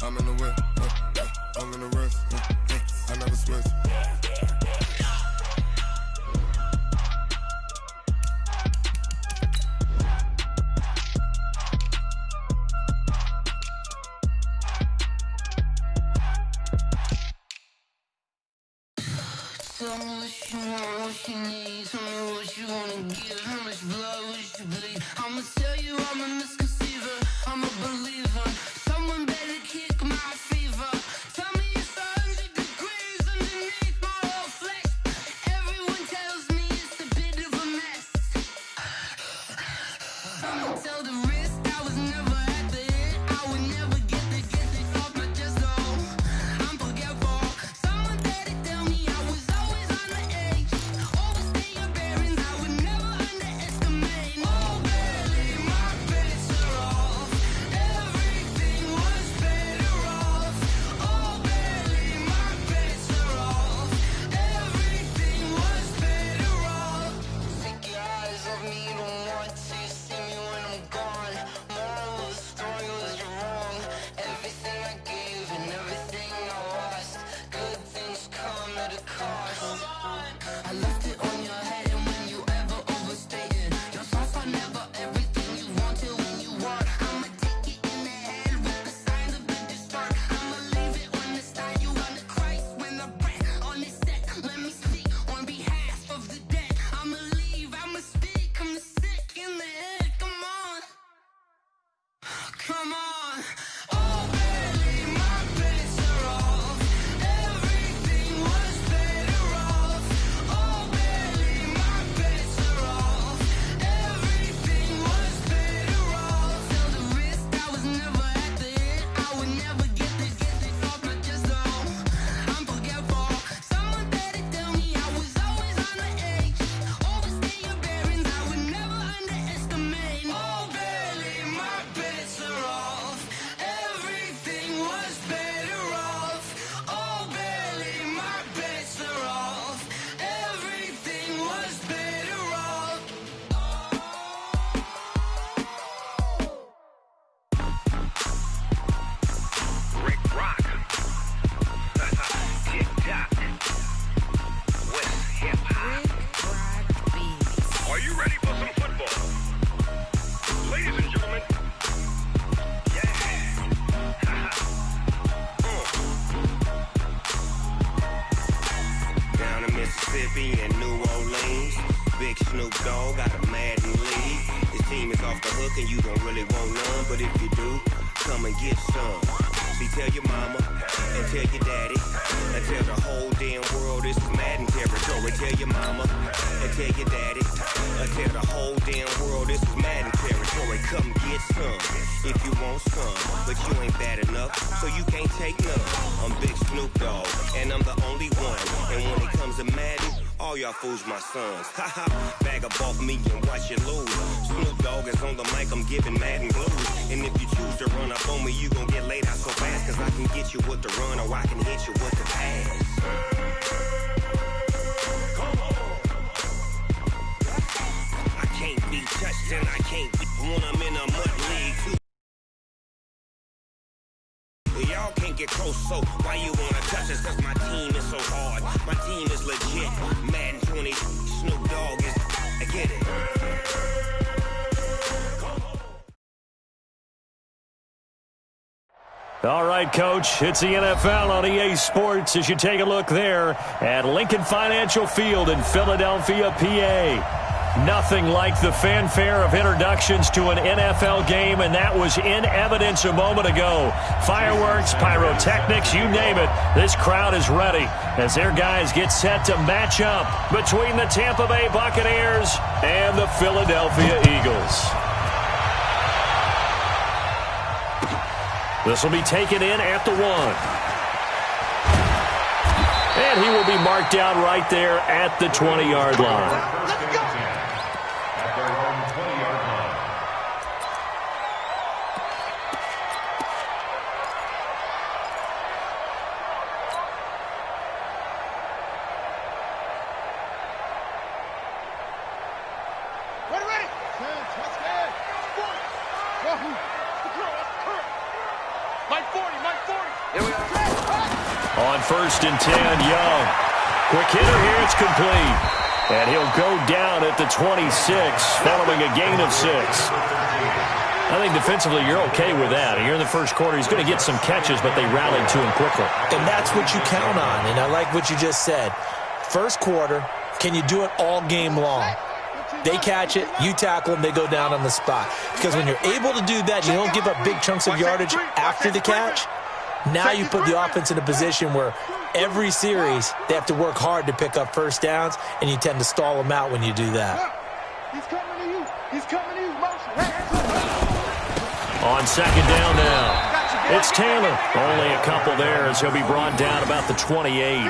I'm in the whip, I'm in the rest, I never switch. Tell me what you want, what you need. Tell me what you wanna give. How much blood would you bleed? I'ma tell you I'm a misconceiver, I'm a believer. Someone better kick my fever. Tell me it's 100 degrees underneath my whole flesh. Everyone tells me it's a bit of a mess. Someone tell the wrist I was never at the hit. I would never get it off my chest, though. I'm forgetful. Someone better tell me I was always on the edge. Overstay your bearings, I would never underestimate. Oh, barely, my bets are off. Everything was better off. Oh, barely, my bets are off. Everything was better off. Take your eyes off me, you don't want to see me when I'm gone. Moral of the story was you're wrong. Everything I gave and everything I lost. Good things come at a cost. I left it on your head, and when you ever overstated, your thoughts are never everything you wanted when you want. I'ma take it in the head with the signs of the distort. I'ma leave it on the side. You want to Christ when the breath on this set. Let me speak on behalf of the dead. I'ma leave, I'ma speak. I'm the sick in the head. Come on, come on. Oh, barely, my bets are off. Everything was better off. Oh, barely, my bets are off. Everything was better off. Tell the wrist I was never at the hit. I would never get it off my chest, though. I'm forgetful. Someone better tell me I was always on the edge. Overstay your bearings, I would never underestimate. Oh, barely, my bets are off. Everything was better off. Oh, barely, my bets are off. Everything was better off. Rick Rock. TikTok. West Hip Hop. Are you ready for some football? Ladies and gentlemen. Yeah. Down in Mississippi and New Orleans, Big Snoop Dogg got a Madden league. His team is off the hook and you don't really want none, but if you do, come and get some. See, tell your mama and tell your daddy and tell the whole damn world this is Madden territory. Tell your mama and tell your daddy and tell the whole damn world this is Madden territory. Come get some if you want some, but you ain't bad enough, so you can't take none. I'm Big Snoop Dogg and I'm the only one. And when it comes to Madden, all y'all fools my sons. Haha, bag up off me and watch you lose. Snoop Dogg is on the mic, I'm giving Madden blues. And if you choose to run up on me, you gon' get laid out so fast. Cause I can get you with the run or I can hit you with the pass. I can't be touched and I can't be when I'm in a mud league too. Y'all can't get close, so why you wanna touch us? Cause my team is so hard. My team is legit. Madden 20, Snoop Dogg is, I get it. All right, Coach, it's the NFL on EA Sports as you take a look there at Lincoln Financial Field in Philadelphia, PA. Nothing like the fanfare of introductions to an NFL game, and that was in evidence a moment ago. Fireworks, pyrotechnics, you name it. This crowd is ready as their guys get set to match up between the Tampa Bay Buccaneers and the Philadelphia Eagles. This will be taken in at the 1. And he will be marked down right there at the 20-yard line. Let's go. At their own 20-yard line. Ready. Touchdown. Wahoo. Line 40. On 1st and 10, Young. Quick hitter here, it's complete. And he'll go down at the 26, following a gain of 6. I think defensively you're okay with that. Here in the first quarter, he's going to get some catches, but they rallied to him quickly. And that's what you count on, and I like what you just said. First quarter, can you do it all game long? They catch it, you tackle them, they go down on the spot. Because when you're able to do that, you don't give up big chunks of yardage after the catch. Now you put the offense in a position where every series they have to work hard to pick up first downs, and you tend to stall them out when you do that. He's coming to you. He's coming to you. Motion. On 2nd down now, it's Taylor. Only a couple there as he'll be brought down about the 28.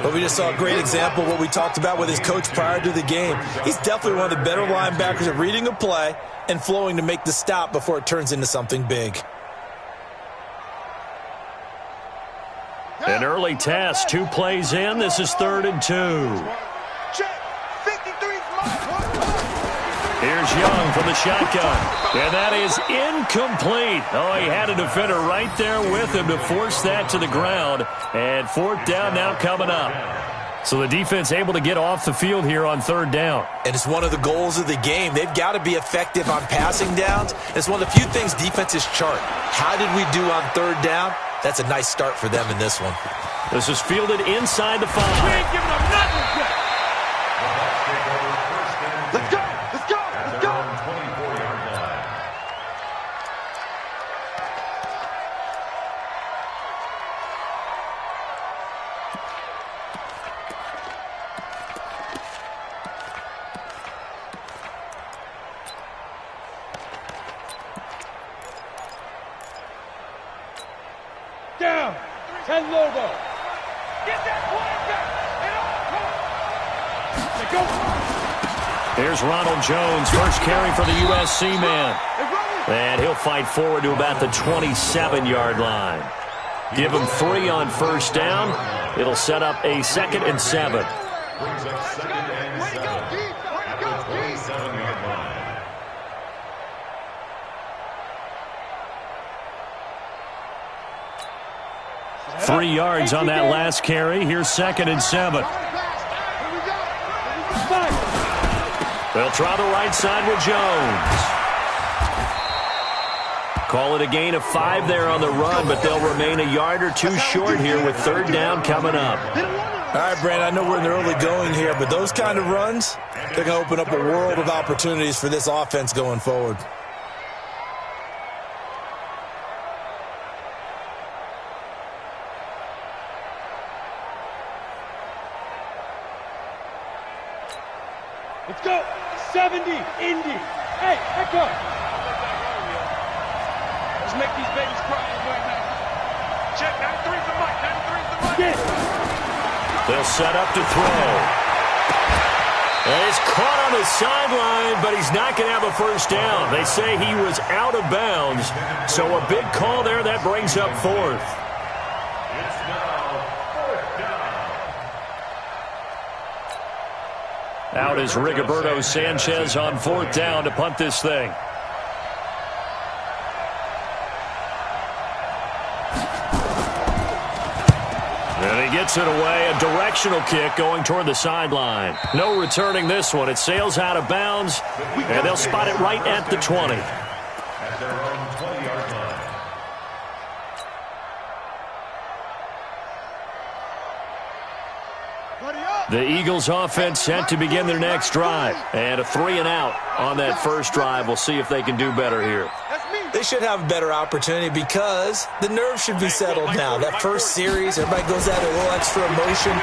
But we just saw a great example of what we talked about with his coach prior to the game. He's definitely one of the better linebackers at reading a play and flowing to make the stop before it turns into something big. An early test, 2 plays in. This is 3rd and 2. Check. 53. Here's Young from the shotgun. And that is incomplete. Oh, he had a defender right there with him to force that to the ground. And 4th down now coming up. So the defense able to get off the field here on 3rd down. And it's one of the goals of the game. They've got to be effective on passing downs. It's one of the few things defenses chart. How did we do on 3rd down? That's a nice start for them in this one. This is fielded inside the 5. We ain't giving them nothing yet. Let's go. Let's go. Let's go. 24-yard line. Down. 10 logo. Get that flag back. Come on. Let's go. Here's Ronald Jones, first carry for the USC man. And he'll fight forward to about the 27-yard line. Give him 3 on 1st down. It'll set up a 2nd and 7. Brings up 2nd and 7 at the 27-yard line. Three yards on that last carry. Here's 2nd and 7. They'll try the right side with Jones. Call it a gain of 5 there on the run, but they'll remain a yard or 2 short here with 3rd down coming up. All right, Brandon, I know we're in the early going here, but those kind of runs, they're going to open up a world of opportunities for this offense going forward. Let's go. 70. Indy. Hey, back up. Let's make these babies cry right now. Check. 93's the mic. 93's the mic. Get it. They'll set up to throw. And he's caught on the sideline, but he's not going to have a first down. They say he was out of bounds. So a big call there. That brings up 4th. It's now 4th down. Out is Rigoberto Sanchez on 4th down to punt this thing. And he gets it away. A directional kick going toward the sideline. No returning this one. It sails out of bounds, and they'll spot it right at the 20. At their own 20-yard line. The Eagles offense set to begin their next drive. And a 3 and out on that first drive. We'll see if they can do better here. They should have a better opportunity because the nerves should be settled now. That first series, everybody goes out a little extra emotion.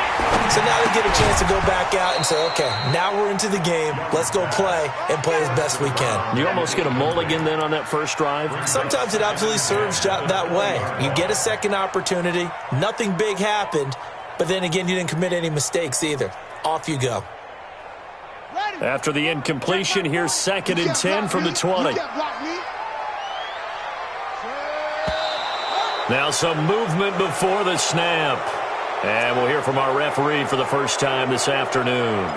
So now they get a chance to go back out and say, okay, now we're into the game. Let's go play and play as best we can. You almost get a mulligan then on that first drive? Sometimes it absolutely serves that way. You get a second opportunity. Nothing big happened. But then again, you didn't commit any mistakes either. Off you go. After the incompletion, here's 2nd and 10 from the 20. Now some movement before the snap. And we'll hear from our referee for the first time this afternoon.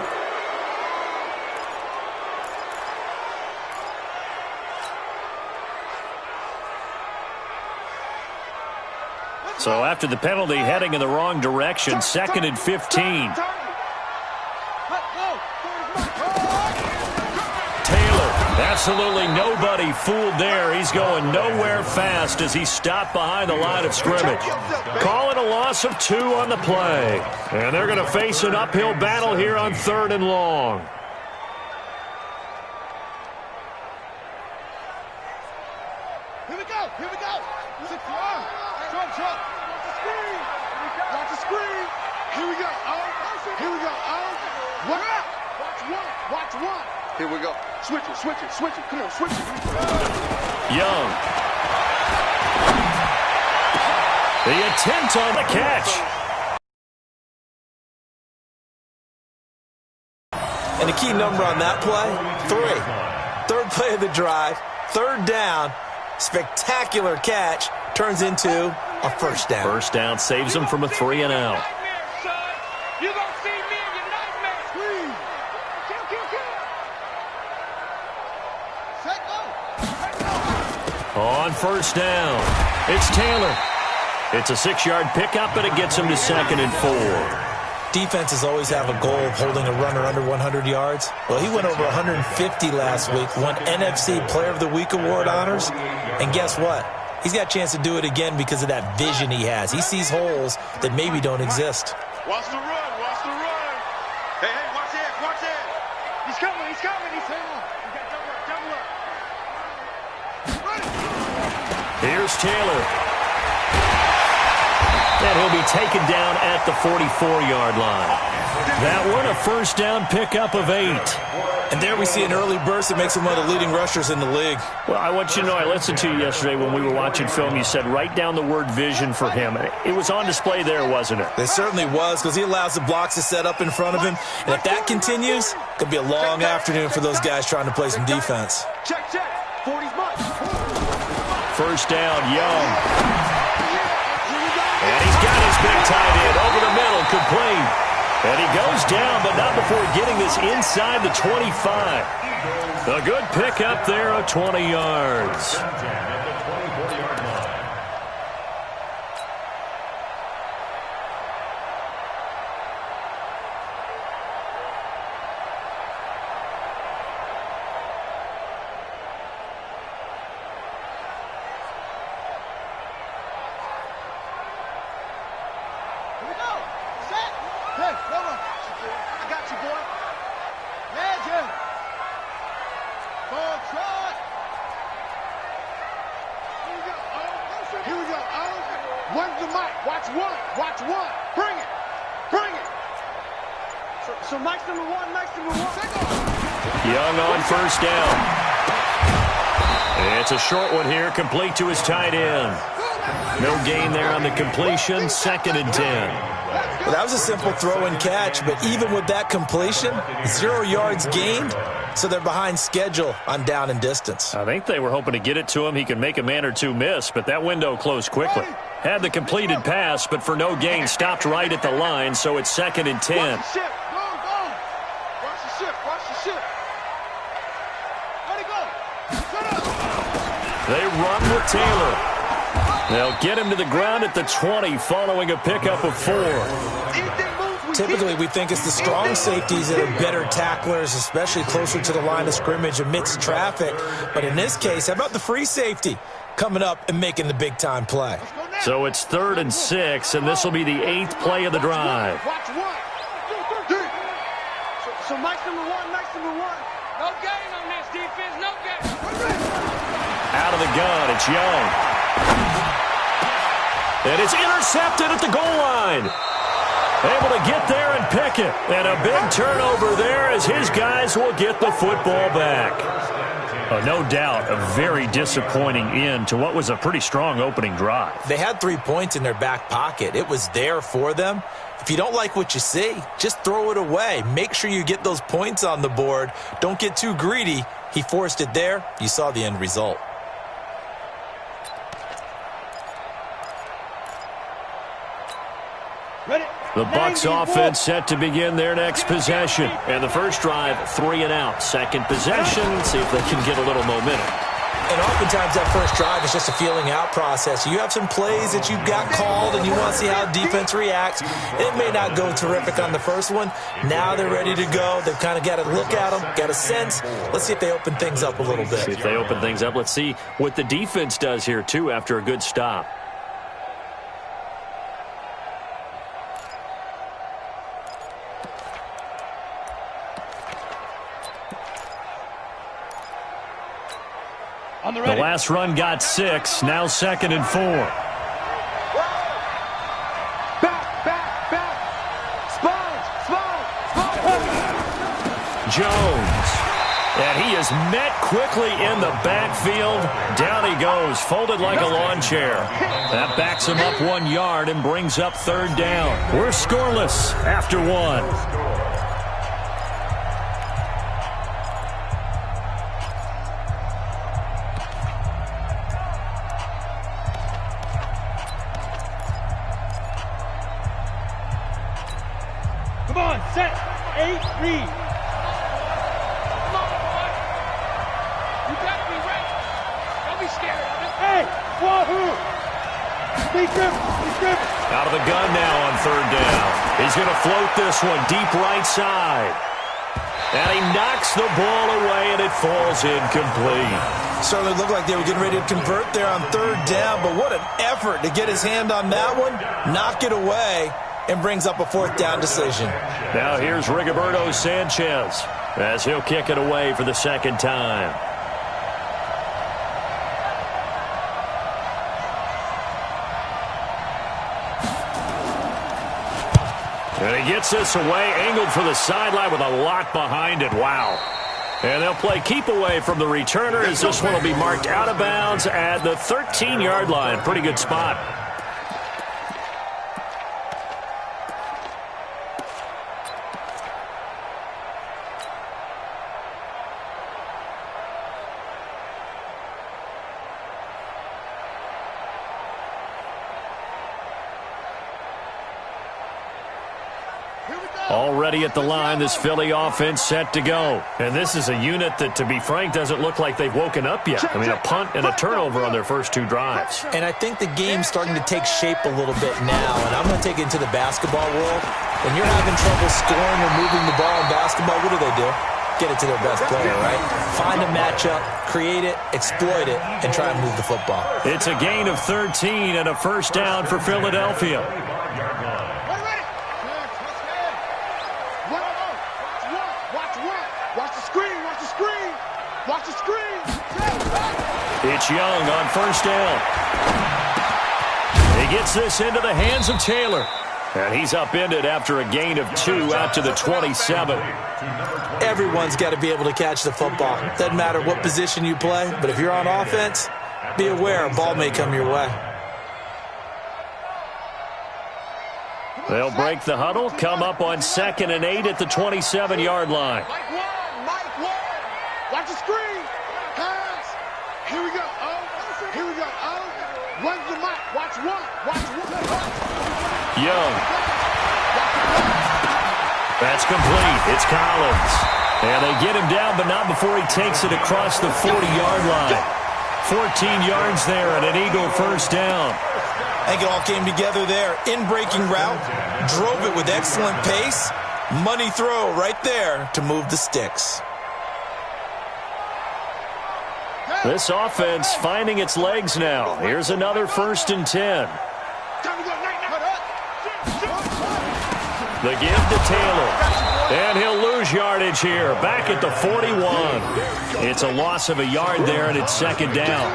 So after the penalty, heading in the wrong direction, second and 15. Taylor, absolutely nobody fooled there. He's going nowhere fast as he's stopped behind the line of scrimmage. Calling a loss of 2 on the play. And they're going to face an uphill battle here on 3rd and long. Here we go. Here we go. Show him. Watch the screen. Watch the screen. Here we go. Here we go. Watch one. Here we go. Switch it. Come on, switch it. Young. The attempt on the catch. And the key number on that play, 3. Third play of the drive, 3rd down, spectacular catch, turns into a first down. First down saves him from a 3 and out. You're going to see me in your nightmares. Kill. Set go. On first down, it's Taylor. It's a 6-yard pickup, and it gets him to 2nd and 4. Defenses always have a goal of holding a runner under 100 yards. Well, he went over 150 last week, won NFC Player of the Week award honors. And guess what? He's got a chance to do it again because of that vision he has. He sees holes that maybe don't exist. Watch the run. Hey, watch it. He's coming. He's hanging. You got double up. Here's Taylor. And he'll be taken down at the 44-yard line. That one, a first down pickup of 8. And there we see an early burst that makes him one of the leading rushers in the league. Well, I want you to know, I listened to you yesterday when we were watching film. You said write down the word vision for him. It was on display there, wasn't it? It certainly was, because he allows the blocks to set up in front of him. And if that continues, it could be a long afternoon for those guys trying to play some defense. Check. 40's much. First down, Young. And he's got his big tight end over the middle, complete. And he goes down, but not before getting this inside the 25. A good pickup there of 20 yards. Watch one. Bring it. So Mike's number one. Young on first down. It's a short one here, complete to his tight end. No gain there on the completion, 2nd and 10. Well, that was a simple throw and catch, but even with that completion, 0 yards gained, so they're behind schedule on down and distance. I think they were hoping to get it to him. He could make a man or two miss, but that window closed quickly. Had the completed pass, but for no gain, stopped right at the line, so it's 2nd and 10. Watch the ship. Let it go. They run with Taylor. They'll get him to the ground at the 20 following a pickup of 4. Typically, we think it's the strong safeties that are better tacklers, especially closer to the line of scrimmage amidst traffic. But in this case, how about the free safety coming up and making the big-time play? So it's 3rd and 6, and this will be the 8th play of the drive. Watch one. So Mike's number one. No gain on this defense. No gain. Out of the gun, it's Young. And it's intercepted at the goal line. Able to get there and pick it. And a big turnover there as his guys will get the football back. No doubt a very disappointing end to what was a pretty strong opening drive. They had 3 points in their back pocket. It was there for them. If you don't like what you see, just throw it away. Make sure you get those points on the board. Don't get too greedy. He forced it there. You saw the end result. The BUCS offense set to begin their next possession. And the first drive, 3 and out. Second possession, see if they can get a little momentum. And oftentimes that first drive is just a feeling out process. You have some plays that you've got called and you want to see how defense reacts. It may not go terrific on the first one. Now they're ready to go. They've kind of got to look at them, got a sense. Let's see if they open things up a little bit. See if they open things up. Let's see what the defense does here, too, after a good stop. The last run got 6. Now 2nd and 4. Back. Spine. Jones. And he is met quickly in the backfield. Down he goes, folded like a lawn chair. That backs him up 1 yard and brings up 3rd down. We're scoreless after 1. Come on, set, 8, read. Come on, boy. You gotta be ready. Don't be scared of it. Hey, wahoo! Be driven. Out of the gun now on 3rd down. He's going to float this one deep right side. And he knocks the ball away, and it falls incomplete. Certainly looked like they were getting ready to convert there on 3rd down, but what an effort to get his hand on that one, knock it away, and brings up a 4th down decision. Now here's Rigoberto Sanchez as he'll kick it away for the 2nd time. And he gets this away, angled for the sideline with a lot behind it. Wow. And they'll play keep away from the returner as this one will be marked out of bounds at the 13-yard line. Pretty good spot. Already at the line, this Philly offense set to go. And this is a unit that, to be frank, doesn't look like they've woken up yet. I mean, a punt and a turnover on their first 2 drives. And I think the game's starting to take shape a little bit now. And I'm going to take it into the basketball world. When you're having trouble scoring or moving the ball in basketball, what do? Get it to their best player, right? Find a matchup, create it, exploit it, and try and move the football. It's a gain of 13 and a 1st down for Philadelphia. Watch the screen. It's Young on 1st down. He gets this into the hands of Taylor. And he's upended after a gain of 2 out to the 27. Everyone's got to be able to catch the football. Doesn't matter what position you play, but if you're on offense, be aware a ball may come your way. They'll break the huddle, come up on 2nd and 8 at the 27-yard line. Mike one. Watch the screen. Hands. Here we go. Run the mic. Watch one. Young. That's complete. It's Collins. And they get him down, but not before he takes it across the 40-yard line. 14 yards there and an Eagle 1st down. I think it all came together there. In-breaking route, drove it with excellent pace. Money throw right there to move the sticks. This offense finding its legs now. Here's another 1st and 10. The give to Taylor. And he'll lose yardage here. Back at the 41. It's a loss of a yard there, and it's 2nd down.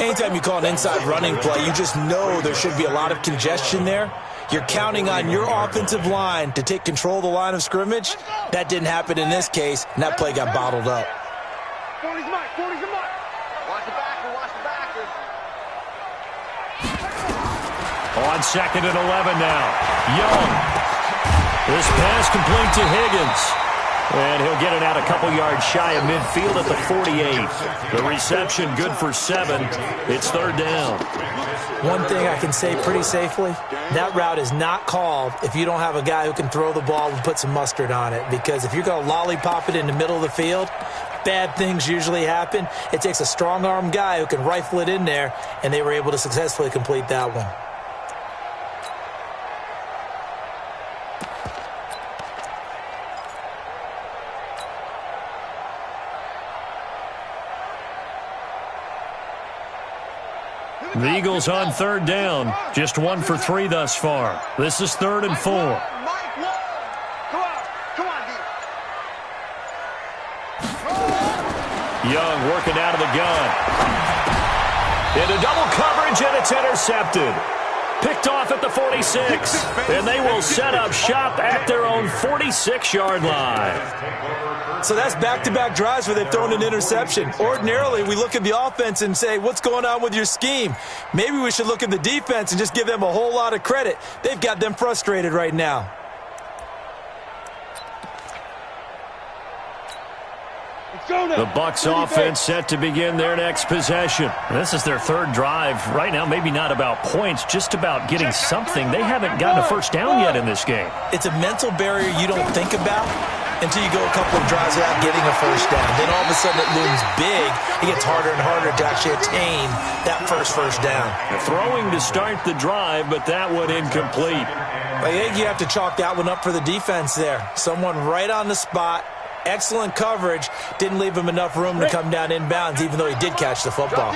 Anytime you call an inside running play, you just know there should be a lot of congestion there. You're counting on your offensive line to take control of the line of scrimmage. That didn't happen in this case, and that play got bottled up. 40's Mike. Watch the backer. On 2nd and 11 now. Young. This pass complete to Higgins. And he'll get it out a couple yards shy of midfield at the 48. The reception good for 7. It's 3rd down. One thing I can say pretty safely, that route is not called if you don't have a guy who can throw the ball and put some mustard on it. Because if you're going to lollipop it in the middle of the field, bad things usually happen. It takes a strong-arm guy who can rifle it in there, and they were able to successfully complete that one. The Eagles on third down. Just 1 for 3 thus far. This is 3rd and 4. Young working out of the gun. Into double coverage, and it's intercepted. Picked off at the 46. And they will set up shop at their own 46-yard line. So that's back-to-back drives where they've thrown an interception. Ordinarily, we look at the offense and say, what's going on with your scheme? Maybe we should look at the defense and just give them a whole lot of credit. They've got them frustrated right now. The BUCS offense set to begin their next possession. This is their 3rd drive. Right now, maybe not about points, just about getting something. They haven't gotten a first down yet in this game. It's a mental barrier you don't think about until you go a couple of drives without getting a first down. Then all of a sudden it looms big. It gets harder and harder to actually attain that first down. Throwing to start the drive, but that one incomplete. I think you have to chalk that one up for the defense there. Someone right on the spot. Excellent coverage. Didn't leave him enough room to come down inbounds, even though he did catch the football.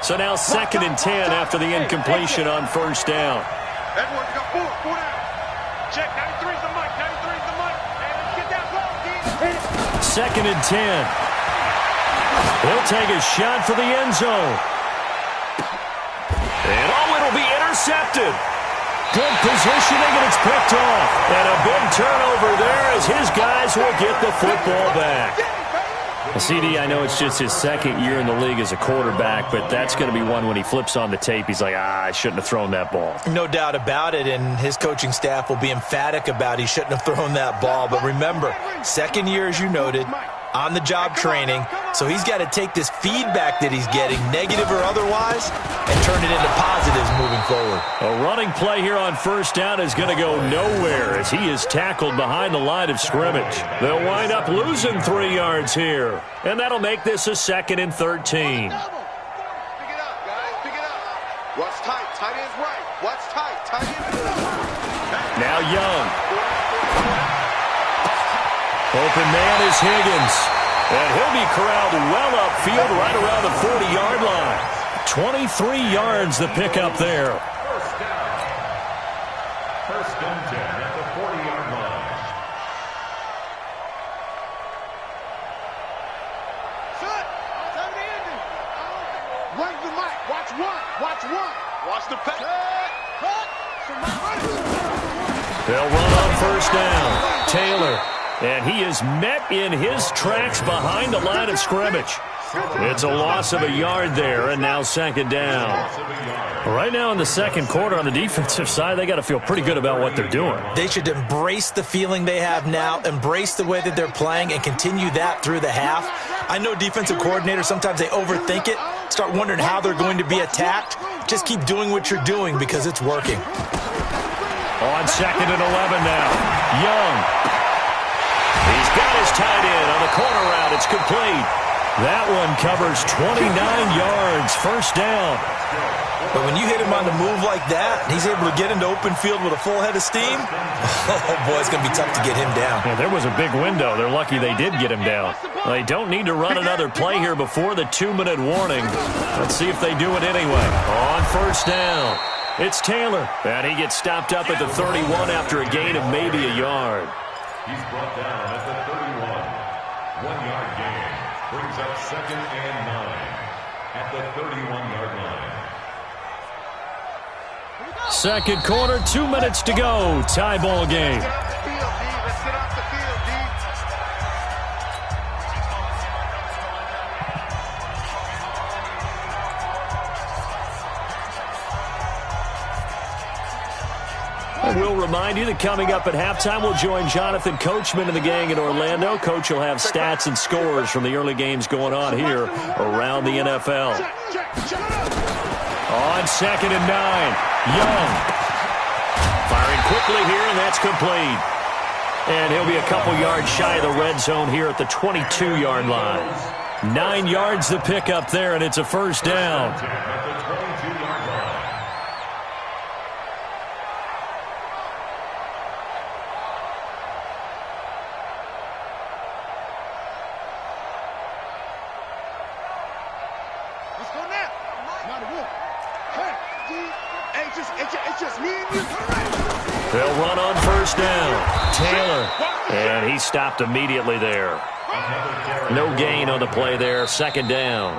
So now 2nd and 10 after the incompletion on first down. Edwards got 4 down. Check, 93's the mic, 93's the mic. Hey, let's get that ball, D. 2nd and 10. He'll take a shot for the end zone. And it'll be intercepted. Good positioning, and it's picked off. And a big turnover there as his guys will get the football back. Well, CD, I know it's just his 2nd year in the league as a quarterback, but that's going to be one when he flips on the tape. He's like, I shouldn't have thrown that ball. No doubt about it, and his coaching staff will be emphatic about he shouldn't have thrown that ball. But remember, 2nd year, as you noted, on-the-job training, so he's got to take this feedback that he's getting, negative or otherwise, and turn it into positives moving forward. A running play here on first down is going to go nowhere as he is tackled behind the line of scrimmage. They'll wind up losing 3 yards here, and that'll make this a 2nd and 13. Pick it up, guys, pick it up. Watch tight, tight end's right. Watch tight, tight end. Now Young. Open man is Higgins. And he'll be corralled well upfield right around the 40-yard line. 23 yards the pickup there. First and 10 at the 40-yard line. Shut! Time to end it. Run the mic. Watch one. Watch one. Watch the pass. They'll run on first down. Taylor. And he is met in his tracks behind the line of scrimmage. It's a loss of a yard there, and now 2nd down. Right now in the 2nd quarter on the defensive side, they got to feel pretty good about what they're doing. They should embrace the feeling they have now, embrace the way that they're playing, and continue that through the half. I know defensive coordinators, sometimes they overthink it, start wondering how they're going to be attacked. Just keep doing what you're doing because it's working. On 2nd and 11 now. Young. He's got his tight end on the corner route. It's complete. That one covers 29 yards. First down. But when you hit him on the move like that, he's able to get into open field with a full head of steam, oh, boy, it's going to be tough to get him down. Yeah, there was a big window. They're lucky they did get him down. They don't need to run another play here before the 2-minute warning. Let's see if they do it anyway. On first down, it's Taylor. And he gets stopped up at the 31 after a gain of maybe a yard. He's brought down at the 31. 1-yard gain brings up 2nd and 9 at the 31-yard line. 2nd quarter, 2 minutes to go. Tie ball game. We'll remind you that coming up at halftime, we'll join Jonathan Coachman and the gang in Orlando. Coach will have stats and scores from the early games going on here around the NFL. On 2nd and 9, Young. Firing quickly here, and that's complete. And he'll be a couple yards shy of the red zone here at the 22-yard line. 9 yards to pick up there, and it's a first down. Let's go now. It's just me and you. They'll run on first down. Taylor. And he stopped immediately there. No gain on the play there. Second down.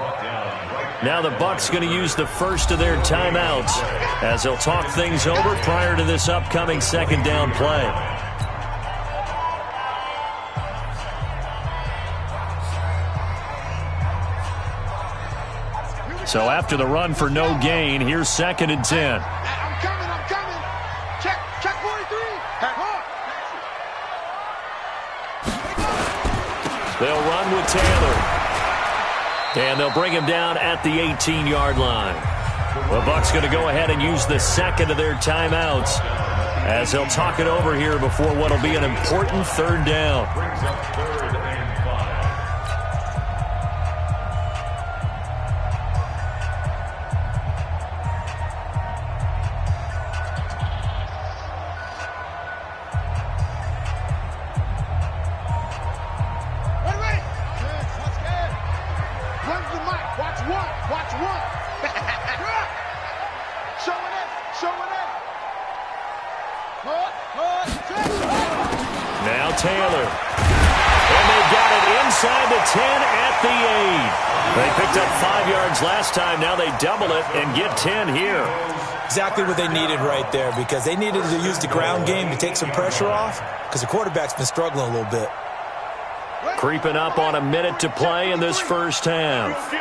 Now the BUCS going to use the first of their timeouts as they'll talk things over prior to this upcoming second down play. So after the run for no gain, here's 2nd and 10. I'm coming. Check 43. They'll run with Taylor. And they'll bring him down at the 18-yard line. The BUCS going to go ahead and use the second of their timeouts as they'll talk it over here before what will be an important third down. Brings up 3rd and 5. Now Taylor. And they've got it inside the 10 at the 8. They picked up 5 yards last time. Now they double it and get 10 here. Exactly what they needed right there, because they needed to use the ground game to take some pressure off, because the quarterback's been struggling a little bit. Creeping up on a minute to play in this first half.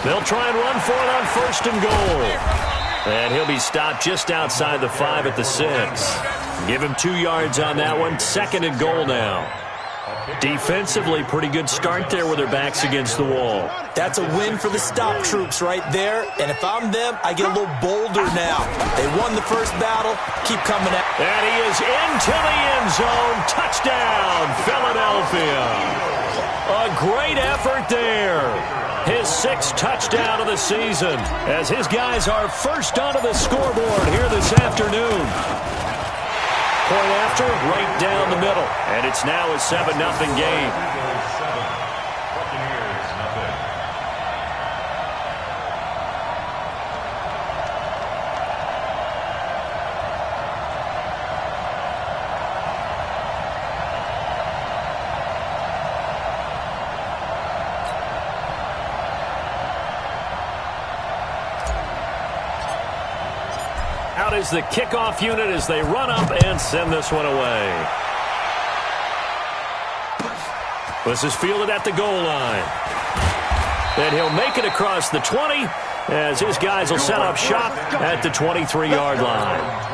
They'll try and run for it on 1st and goal. And he'll be stopped just outside the 5 at the 6. Give him 2 yards on that one. 2nd and goal now. Defensively, pretty good start there with their backs against the wall. That's a win for the stop troops right there. And if I'm them, I get a little bolder now. They won the first battle. Keep coming at. And he is into the end zone. Touchdown, Philadelphia. A great effort there. His 6th touchdown of the season as his guys are first onto the scoreboard here this afternoon. Point after, right down the middle. And it's now a 7-0 game. Buccaneers, nothing. Out is the kickoff unit as they run up and send this one away. This is fielded at the goal line. And he'll make it across the 20 as his guys will set up shop at the 23-yard line.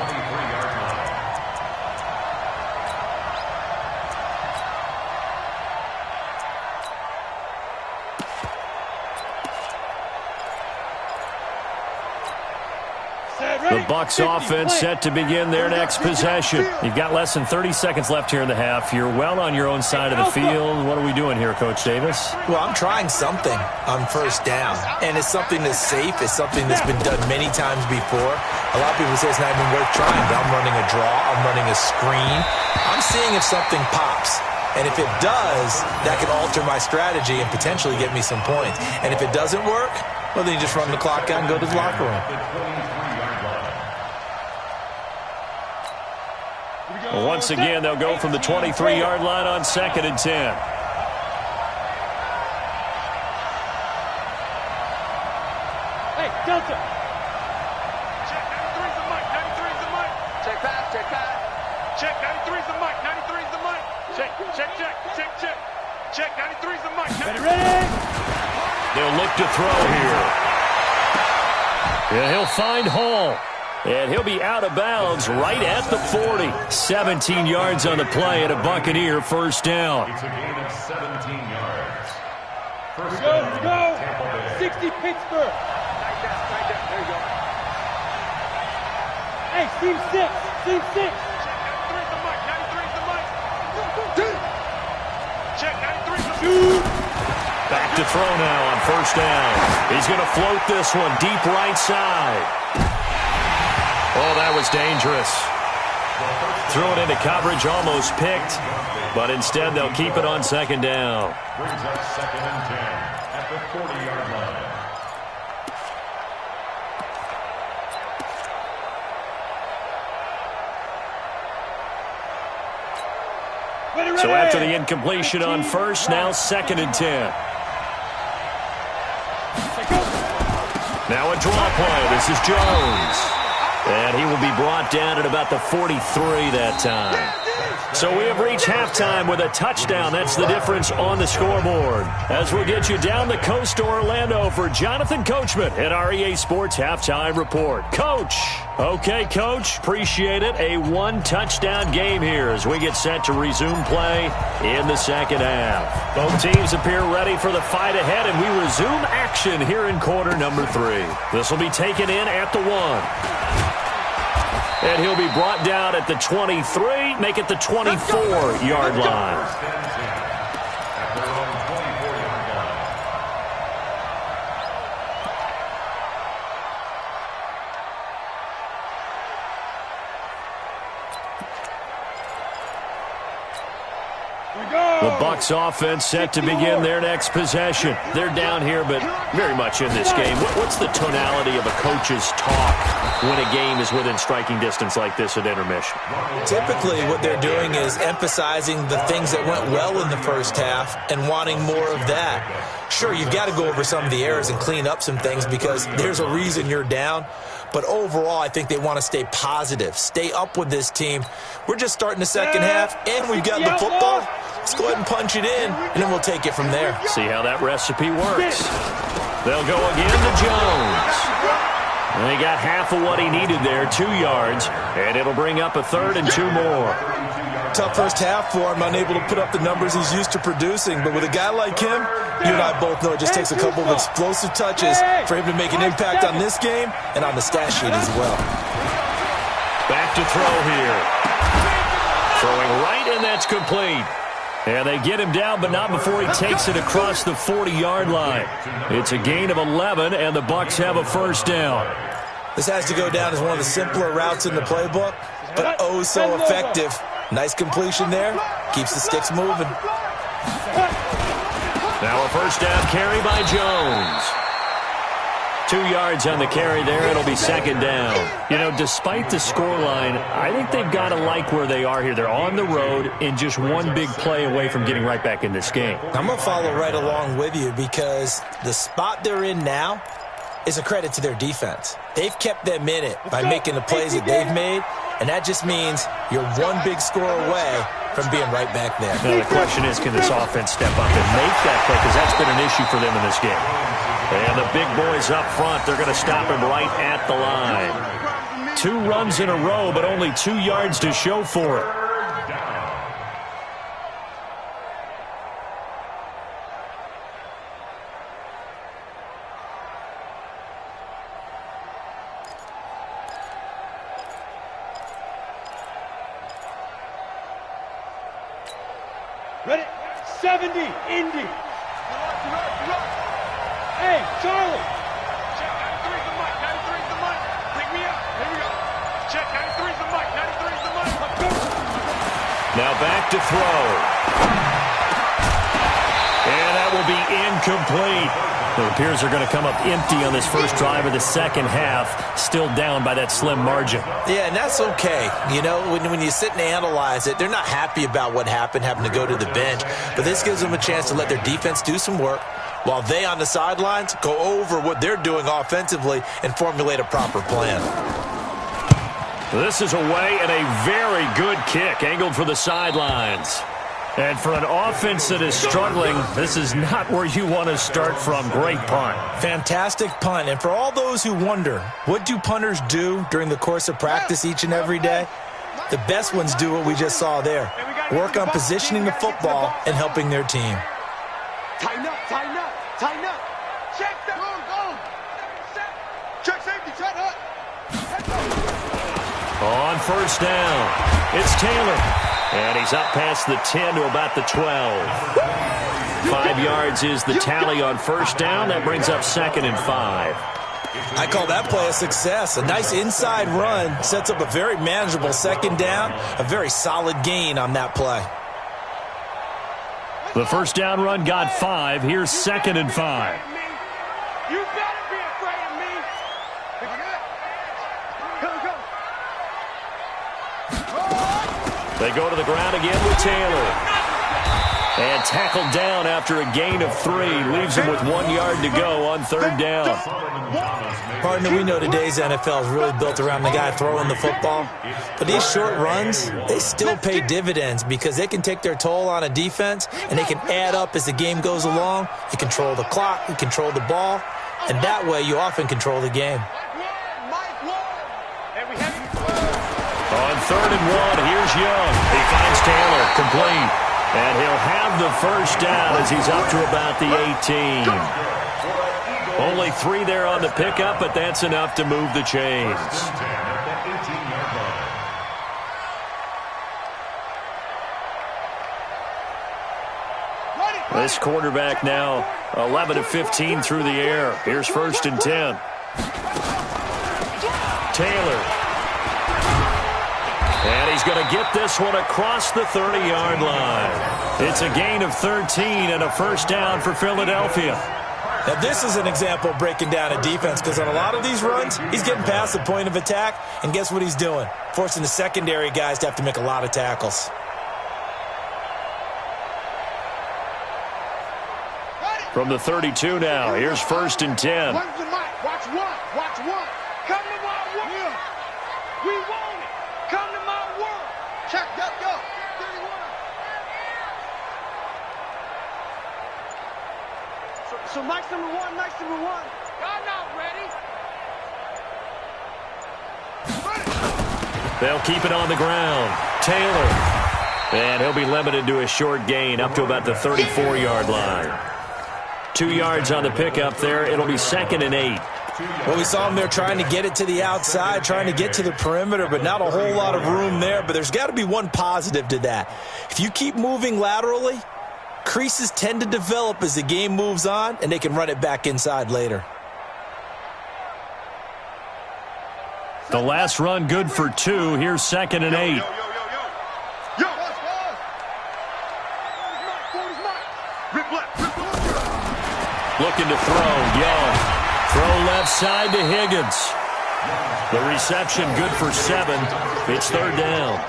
The BUCS offense set to begin their next possession. You've got less than 30 seconds left here in the half. You're well on your own side of the field. What are we doing here, Coach Davis? Well, I'm trying something on first down, and it's something that's safe. It's something that's been done many times before. A lot of people say it's not even worth trying, but I'm running a draw. I'm running a screen. I'm seeing if something pops. And if it does, that could alter my strategy and potentially get me some points. And if it doesn't work, well, then you just run the clock out and go to the locker room. Well, once again, they'll go from the 23-yard line on 2nd and 10. Hey, Delta. Check, 93's the mic. 93's the mic. Check pass. Check, 93's the mic. 93's the mic. Check. Check, 93's the mic. Ready? They'll look to throw here. And he'll find Hall. And he'll be out of bounds right at the 40. 17 yards on the play and a Buccaneer first down. It's a gain of 17 yards. First Go, down, go. Tampa Bay. 60 Pittsburgh. There you go. Hey, team 6. Team 6. Check 93 is the mic. 93 is the mic. Check 93 is the mic. Back to throw now on first down. He's going to float this one deep right side. Oh, that was dangerous. Threw it into coverage, almost picked, but instead they'll keep it on second down. Brings up 2nd and 10 at the 40-yard line. So after the incompletion on first, now 2nd and 10. Now a draw play. This is Jones. And he will be brought down at about the 43 that time. So we have reached halftime with a touchdown. That's the difference on the scoreboard. As we'll get you down the coast to Orlando for Jonathan Coachman at our EA Sports Halftime Report. Coach. Okay, Coach. Appreciate it. A one-touchdown game here as we get set to resume play in the second half. Both teams appear ready for the fight ahead, and we resume action here in quarter number 3. This will be taken in at the 1. And he'll be brought down at the 23, make it the 24-yard line. The BUCS offense set to begin their next possession. They're down here, but very much in this game. What's the tonality of a coach's talk when a game is within striking distance like this at intermission? Typically, what they're doing is emphasizing the things that went well in the first half and wanting more of that. Sure, you've got to go over some of the errors and clean up some things because there's a reason you're down. But overall, I think they want to stay positive, stay up with this team. We're just starting the second half, and we've got the football. Let's go ahead and punch it in, and then we'll take it from there. See how that recipe works. They'll go again to Jones. And they got half of what he needed there, 2 yards, and it'll bring up a 3rd and 2 more. Tough first half for him, unable to put up the numbers he's used to producing. But with a guy like him, you and I both know it just takes a couple of explosive touches for him to make an impact on this game and on the stat sheet as well. Back to throw here. Throwing right, and that's complete. And they get him down, but not before he takes it across the 40-yard line. It's a gain of 11, and the BUCS have a first down. This has to go down as one of the simpler routes in the playbook, but oh so effective. Nice completion there. Keeps the sticks moving. Now a first down carry by Jones. 2 yards on the carry there. It'll be second down. You know, despite the scoreline, I think they've got to like where they are here. They're on the road and just one big play away from getting right back in this game. I'm going to follow right along with you because the spot they're in now is a credit to their defense. They've kept them in it by making the plays that they've made, and that just means you're one big score away from being right back there. Now the question is, can this offense step up and make that play? Because that's been an issue for them in this game. And the big boys up front, they're going to stop him right at the line. 2 runs in a row, but only 2 yards to show for it. Ready? 70, Indy. Hey, Charlie. Check 93 is the mic. 93 is the mic. Bring me up. Here we go. Check 93 is the mic. 93 is the mic. Now back to throw. And that will be incomplete. It appears they're going to come up empty on this first drive of the second half, still down by that slim margin. Yeah, and that's okay. You know, when you sit and analyze it, they're not happy about what happened, having to go to the bench. But this gives them a chance to let their defense do some work while they on the sidelines go over what they're doing offensively and formulate a proper plan. This is away and a very good kick, angled for the sidelines. And for an offense that is struggling, this is not where you want to start from. Great punt. Fantastic punt. And for all those who wonder, what do punters do during the course of practice each and every day? The best ones do what we just saw there. Work on positioning the football and helping their team. Tighten up, tighten up. On first down, it's Taylor. And he's up past the 10 to about the 12. 5 yards is the tally on first down. That brings up 2nd and 5. I call that play a success. A nice inside run sets up a very manageable 2nd down. A very solid gain on that play. The first down run got 5. Here's 2nd and 5. You better be afraid of me. Come. They go to the ground again with Taylor. And tackled down after a gain of 3. Leaves him with 1 yard to go on 3rd down. Partner, we know today's NFL is really built around the guy throwing the football. But these short runs, they still pay dividends because they can take their toll on a defense and they can add up as the game goes along. You control the clock, you control the ball, and that way you often control the game. On 3rd and 1, here's Young. He finds Taylor, complete. And he'll have the first down as he's up to about the 18. Only 3 there on the pickup, but that's enough to move the chains. This quarterback now 11 of 15 through the air. Here's 1st and 10. Taylor. And he's going to get this one across the 30-yard line. It's a gain of 13 and a first down for Philadelphia. Now, this is an example of breaking down a defense because on a lot of these runs, he's getting past the point of attack, and guess what he's doing? Forcing the secondary guys to have to make a lot of tackles. From the 32 now, here's 1st and 10. Watch one. Watch one. Come to my world. We want it. Come to my world. Check, go. 31. So nice number one. God not ready. They'll keep it on the ground. Taylor. And he'll be limited to a short gain up to about the 34-yard line. 2 yards on the pickup there. It'll be 2nd and 8. Well, we saw him there trying to get it to the outside, trying to get to the perimeter, but not a whole lot of room there. But there's got to be one positive to that. If you keep moving laterally, creases tend to develop as the game moves on, and they can run it back inside later. The last run good for 2. Here's 2nd and 8. Looking to throw. Young. Throw left side to Higgins. The reception good for 7. It's 3rd down.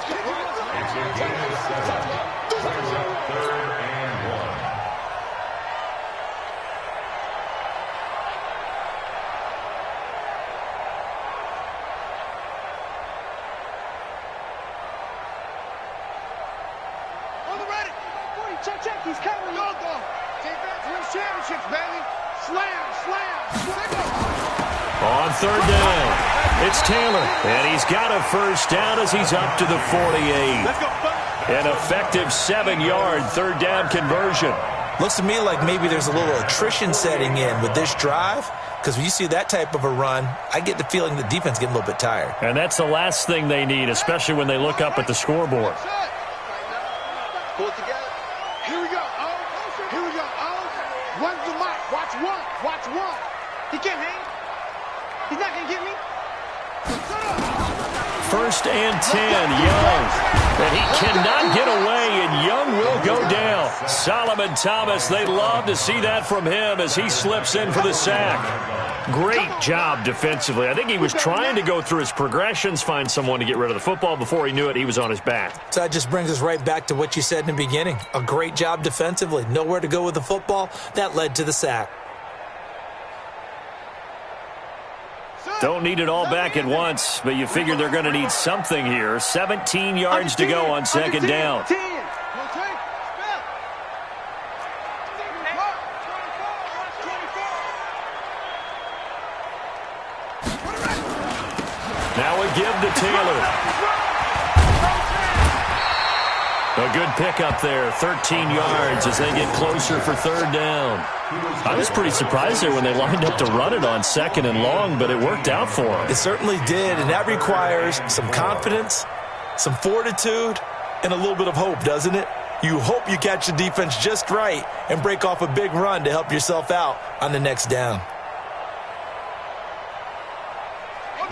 Check. He's coming. Go. Defense wins championships, baby. Slam. On 3rd down, it's Taylor, and he's got a first down as he's up to the 48. An effective 7-yard 3rd down conversion. Looks to me like maybe there's a little attrition setting in with this drive, because when you see that type of a run, I get the feeling the defense getting a little bit tired. And that's the last thing they need, especially when they look up at the scoreboard. Pull it together. Here we go. One's the mic. Watch one. He can't hang. He's not going to get me. 1st and 10, Young. And he cannot get away, and Young will go down. Solomon Thomas, they love to see that from him as he slips in for the sack. Great job defensively. I think he was trying to go through his progressions, find someone to get rid of the football. Before he knew it, he was on his back. So that just brings us right back to what you said in the beginning. A great job defensively. Nowhere to go with the football. That led to the sack. Don't need it all back at once, but you figure they're going to need something here. 17 yards to go on 2nd down. Now we give to Taylor. A good pickup there, 13 yards as they get closer for third down. I was pretty surprised there when they lined up to run it on second and long, but it worked out for them. It certainly did, and that requires some confidence, some fortitude, and a little bit of hope, doesn't it? You hope you catch the defense just right and break off a big run to help yourself out on the next down.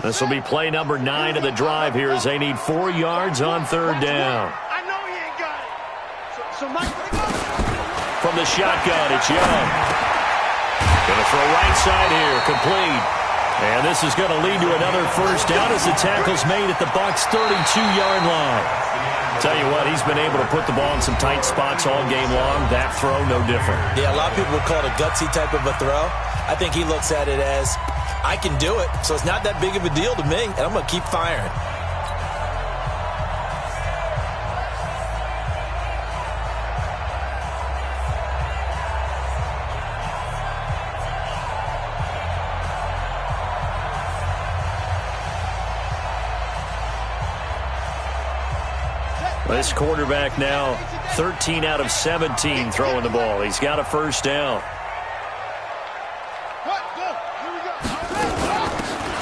This will be play number 9 of the drive here as they need 4 yards on third down. I know he ain't got it. So Mike, From the shotgun, it's Young. Gonna throw right side here, complete. And this is gonna lead to another first down as the tackle's made at the BUCS 32-yard line. Tell you what, he's been able to put the ball in some tight spots all game long. That throw, no different. Yeah, a lot of people would call it a gutsy type of a throw. I think he looks at it as, I can do it, so it's not that big of a deal to me, and I'm going to keep firing. This quarterback now 13 out of 17 throwing the ball. He's got a first down.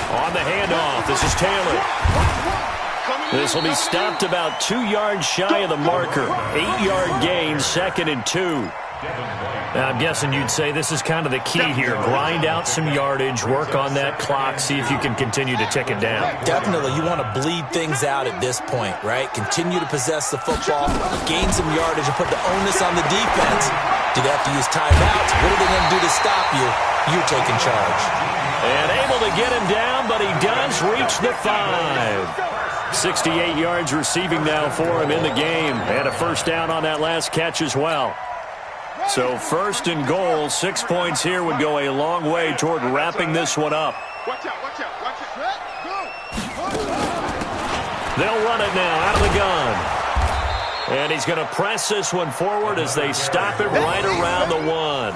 On the handoff, this is Taylor. This will be stopped about 2 yards shy of the marker. 8-yard gain, 2nd and 2. Now, I'm guessing you'd say this is kind of the key here. Grind out some yardage, work on that clock, see if you can continue to tick it down. Definitely, you want to bleed things out at this point, right? Continue to possess the football, gain some yardage, and put the onus on the defense. Do they have to use timeouts? What are they going to do to stop you? You're taking charge. And able to get him down, but he does reach the 5. 68 yards receiving now for him in the game. And a first down on that last catch as well. So first and goal, 6 points here would go a long way toward wrapping this one up. watch out, watch out, watch out. They'll run it now out of the gun. And he's going to press this one forward as they stop it right around the 1.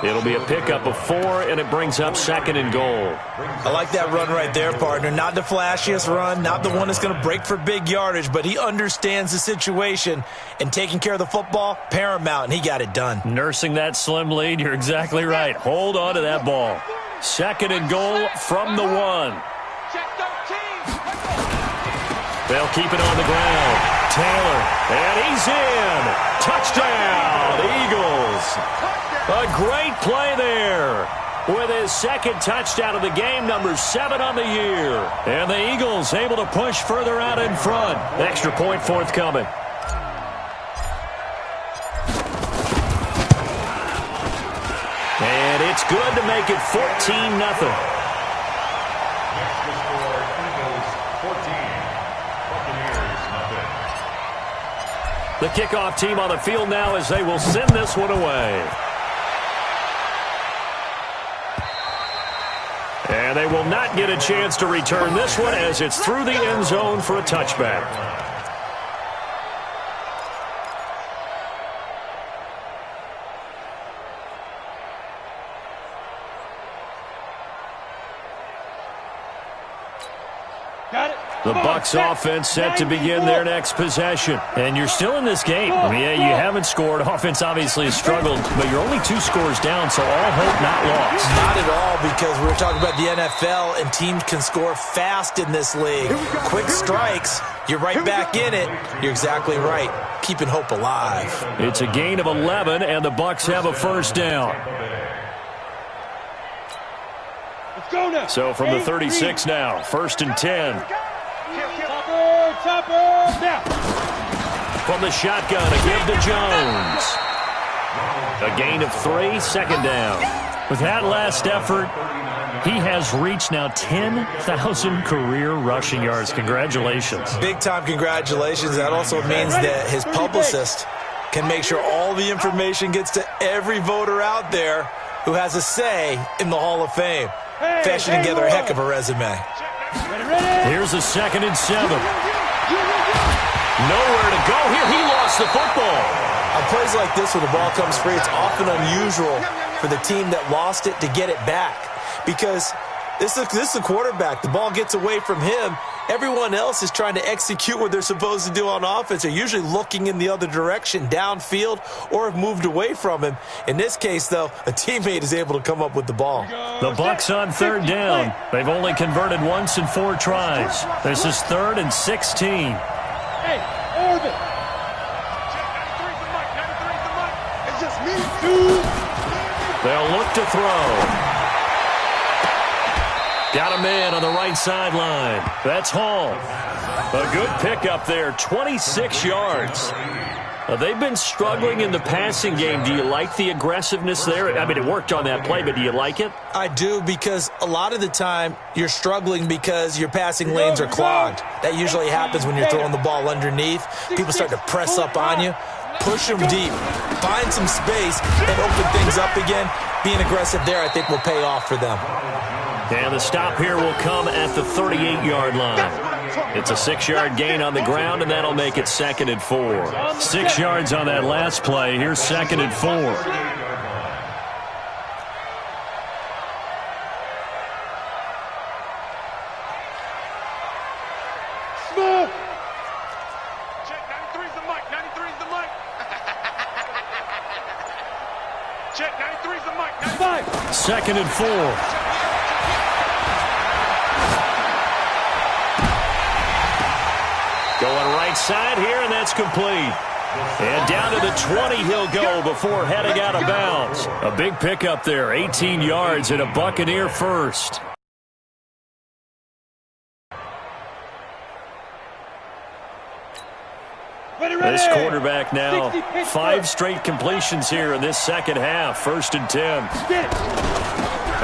It'll be a pickup of 4, and it brings up 2nd and goal. I like that run right there, partner. Not the flashiest run, not the one that's going to break for big yardage, but he understands the situation, and taking care of the football, paramount, and he got it done. Nursing that slim lead, you're exactly right. Hold on to that ball. 2nd and goal from the 1. Check 13. They'll keep it on the ground. Taylor, and he's in. Touchdown, Eagles. A great play there with his 2nd touchdown of the game, number 7 on the year. And the Eagles able to push further out in front. Extra point forthcoming. And it's good to make it 14-0. The kickoff team on the field now as they will send this one away. And they will not get a chance to return this one as it's through the end zone for a touchback. Got it. The BUCS offense set to begin their next possession. And you're still in this game. Yeah, you haven't scored. Offense obviously has struggled, but you're only 2 scores down, so all hope not lost. Not at all, because we're talking about the NFL, and teams can score fast in this league. Quick strikes, you're right back in it. You're exactly right. Keeping hope alive. It's a gain of 11, and the BUCS have a first down. Let's go now. So from the 36 now, 1st and 10. Topper, now. From the shotgun, a give to Jones. A gain of 3, 2nd down. With that last effort, he has reached now 10,000 career rushing yards. Congratulations. Big-time congratulations. That also means that his publicist can make sure all the information gets to every voter out there who has a say in the Hall of Fame. Fashioning together a heck of a resume. Here's a 2nd and 7. Nowhere to go here. He lost the football. On plays like this where the ball comes free, it's often unusual for the team that lost it to get it back. Because this is a quarterback. The ball gets away from him, Everyone else is trying to execute what they're supposed to do on offense. They're usually looking in the other direction, downfield, or have moved away from him. In this case, though, a teammate is able to come up with the ball. The BUCS on third down. They've only converted once in 4 tries. This is 3rd and 16. Hey, orbit. It's just me, dude. They'll look to throw. Got a man on the right sideline. That's Hall. A good pickup there, 26 yards. They've been struggling in the passing game. Do you like the aggressiveness there? I mean, it worked on that play, but do you like it? I do, because a lot of the time you're struggling because your passing lanes are clogged. That usually happens when you're throwing the ball underneath. People start to press up on you. Push them deep. Find some space and open things up again. Being aggressive there, I think, will pay off for them. And the stop here will come at the 38-yard line. It's a 6-yard gain on the ground, and that'll make it 2nd and 4. 6 yards on that last play. Here's 2nd and 4. Smooth. Check, 93's the mic. 93's the mic. Check, 93's the mic. 5. 2nd and 4. Going right side here, and that's complete. And down to the 20 he'll go before heading out of bounds. A big pickup there, 18 yards and a Buccaneer first. This quarterback now, 5 straight completions here in this second half. 1st and 10.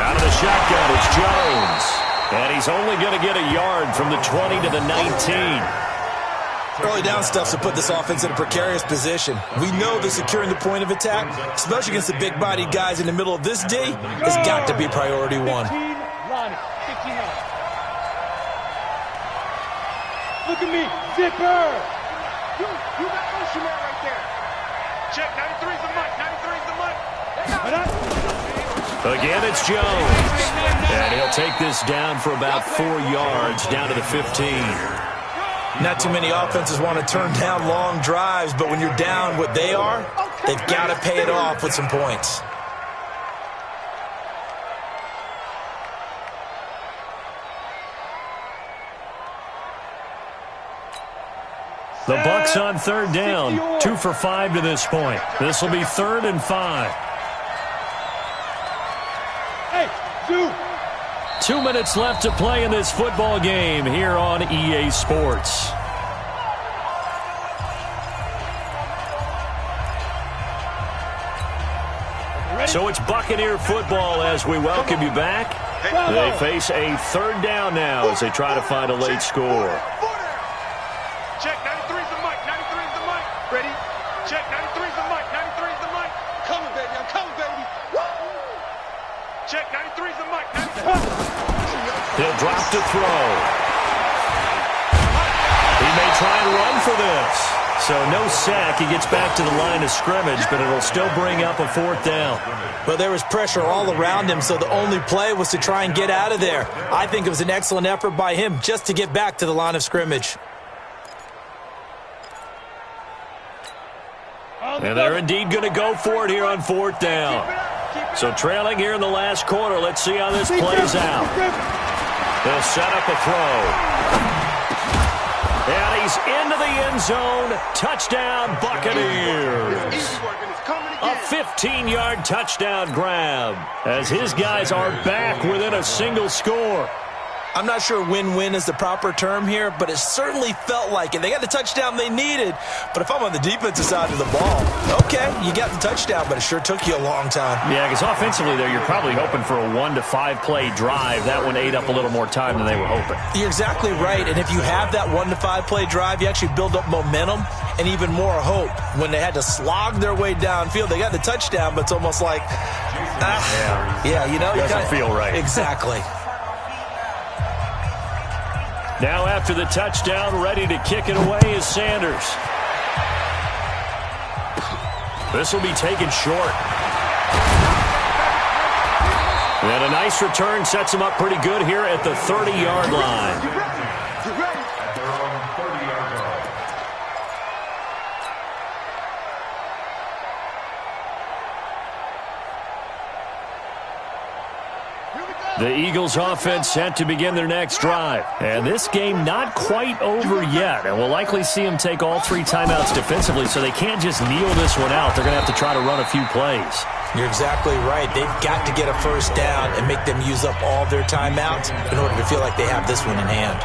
Out of the shotgun, it's Jones. And he's only going to get a yard from the 20 to the 19. Early down stuff to put this offense in a precarious position. We know that securing the point of attack, especially against the big-bodied guys in the middle of this D, has got to be priority 1. 15 Look at me, zipper. You got Ocean Man right there. Check, 93's the mic. 93's the mic. Again, it's Jones. And he'll take this down for about 4 yards, down to the 15. Not too many offenses want to turn down long drives, but when you're down what they are, they've got to pay it off with some points. The BUCS on third down, 2 for 5 to this point. This will be 3rd and 5. Hey, 2 minutes left to play in this football game here on EA Sports. So it's Buccaneer football as we welcome you back. They face a 3rd down now as they try to find a late score. Check, 93's the mic. 93's the mic. Ready? Check, 93's the mic. 93's the mic. Coming, baby. I'm coming, baby. Check, 93's the mic. 93's. He'll drop to throw. He may try and run for this. So no sack. He gets back to the line of scrimmage, but it'll still bring up a 4th down. Well, there was pressure all around him, so the only play was to try and get out of there. I think it was an excellent effort by him just to get back to the line of scrimmage. And they're indeed going to go for it here on 4th down. So trailing here in the last quarter. Let's see how this plays out. They'll set up a throw. And he's into the end zone. Touchdown, Buccaneers. A 15-yard touchdown grab as his guys are back within a single score. I'm not sure win-win is the proper term here, but it certainly felt like it. They got the touchdown they needed, but if I'm on the defensive side of the ball, okay, you got the touchdown, but it sure took you a long time. Yeah, because offensively, though, you're probably hoping for a 1 to 5 play drive. That one ate up a little more time than they were hoping. You're exactly right, and if you have that 1 to 5 play drive, you actually build up momentum and even more hope. When they had to slog their way downfield, they got the touchdown, but it's almost like, you know. Doesn't feel right. Exactly. Now after the touchdown, ready to kick it away is Sanders. This will be taken short. And a nice return sets him up pretty good here at the 30-yard line. The Eagles offense set to begin their next drive. And this game not quite over yet. And we'll likely see them take all 3 timeouts defensively, so they can't just kneel this one out. They're going to have to try to run a few plays. You're exactly right. They've got to get a first down and make them use up all their timeouts in order to feel like they have this one in hand.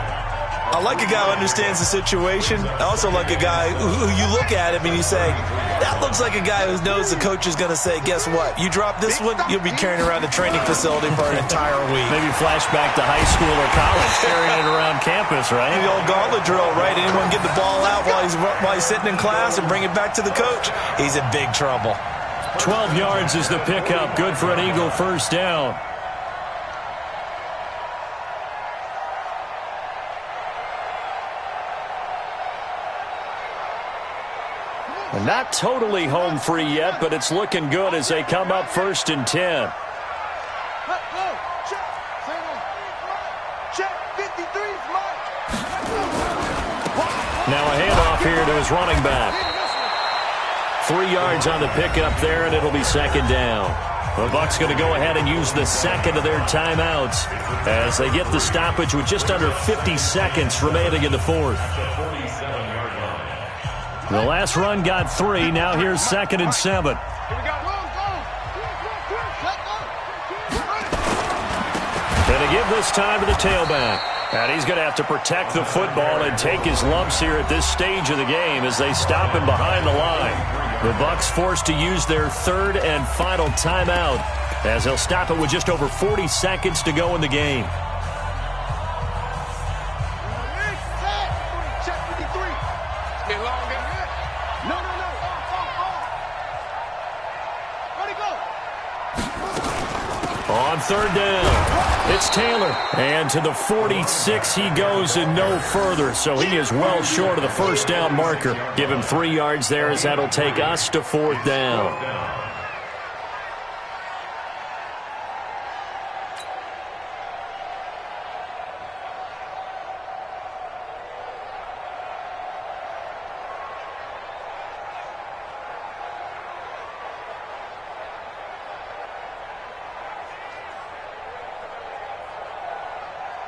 I like a guy who understands the situation. I also like a guy who you look at him and you say, that looks like a guy who knows the coach is going to say, guess what? You drop this one, you'll be carrying around the training facility for an entire week. Maybe flashback to high school or college, carrying it around campus, right? The old gauntlet drill, right? Anyone get the ball out while he's sitting in class and bring it back to the coach? He's in big trouble. 12 yards is the pickup. Good for an Eagle first down. Not totally home free yet, but it's looking good as they come up 1st and 10. Now a handoff here to his running back. 3 yards on the pickup there, and it'll be 2nd down. The Bucs going to go ahead and use the 2nd of their timeouts as they get the stoppage with just under 50 seconds remaining in the 4th. The last run got 3. Now here's 2nd and 7. And to give this time to the tailback. And he's going to have to protect the football and take his lumps here at this stage of the game as they stop him behind the line. The Bucs forced to use their 3rd and final timeout as they'll stop it with just over 40 seconds to go in the game. On 3rd down, it's Taylor. And to the 46 he goes and no further. So he is well short of the first down marker. Give him 3 yards there as that'll take us to 4th down.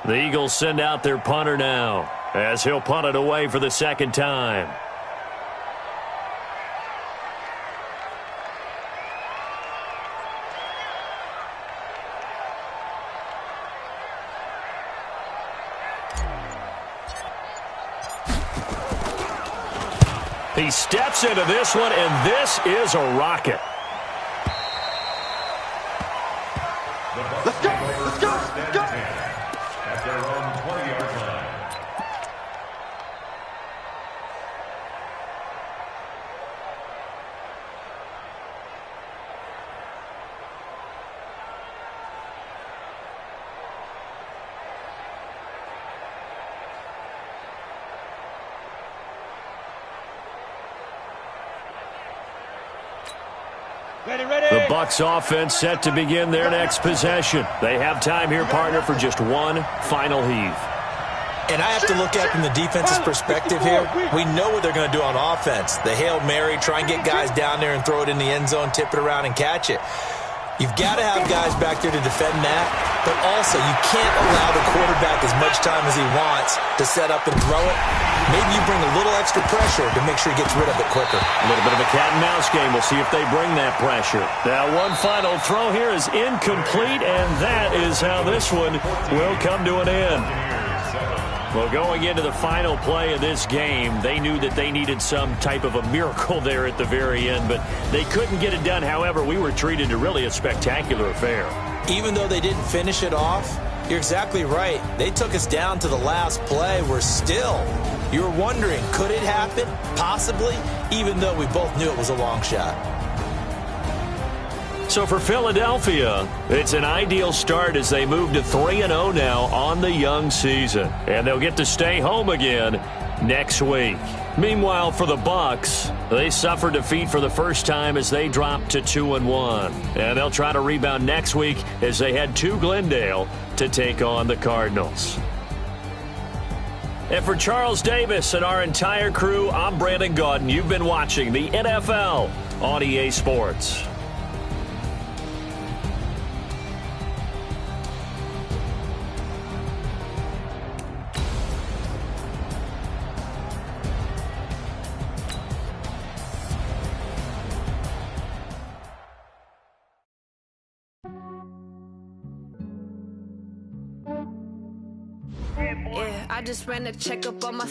The Eagles send out their punter now as he'll punt it away for the 2nd time. He steps into this one, and this is a rocket. Let's go! Let's go! Let's go! At their own 20-yard line. The Bucs offense set to begin their next possession. They have time here, partner, for just one final heave. And I have to look at it from the defense's perspective here. We know what they're going to do on offense. The Hail Mary, try and get guys down there and throw it in the end zone, tip it around and catch it. You've got to have guys back there to defend that, but also you can't allow the quarterback as much time as he wants to set up and throw it. Maybe you bring a little extra pressure to make sure he gets rid of it quicker. A little bit of a cat and mouse game. We'll see if they bring that pressure. Now one final throw here is incomplete, and that is how this one will come to an end. Well, going into the final play of this game, they knew that they needed some type of a miracle there at the very end, but they couldn't get it done. However, we were treated to really a spectacular affair. Even though they didn't finish it off, you're exactly right. They took us down to the last play. We're still, you were wondering, could it happen? Possibly, even though we both knew it was a long shot. So for Philadelphia, it's an ideal start as they move to 3-0 now on the young season. And they'll get to stay home again next week. Meanwhile, for the Bucs, they suffered defeat for the first time as they dropped to 2-1. And they'll try to rebound next week as they head to Glendale to take on the Cardinals. And for Charles Davis and our entire crew, I'm Brandon Gaudin. You've been watching the NFL on EA Sports. I just ran a checkup on my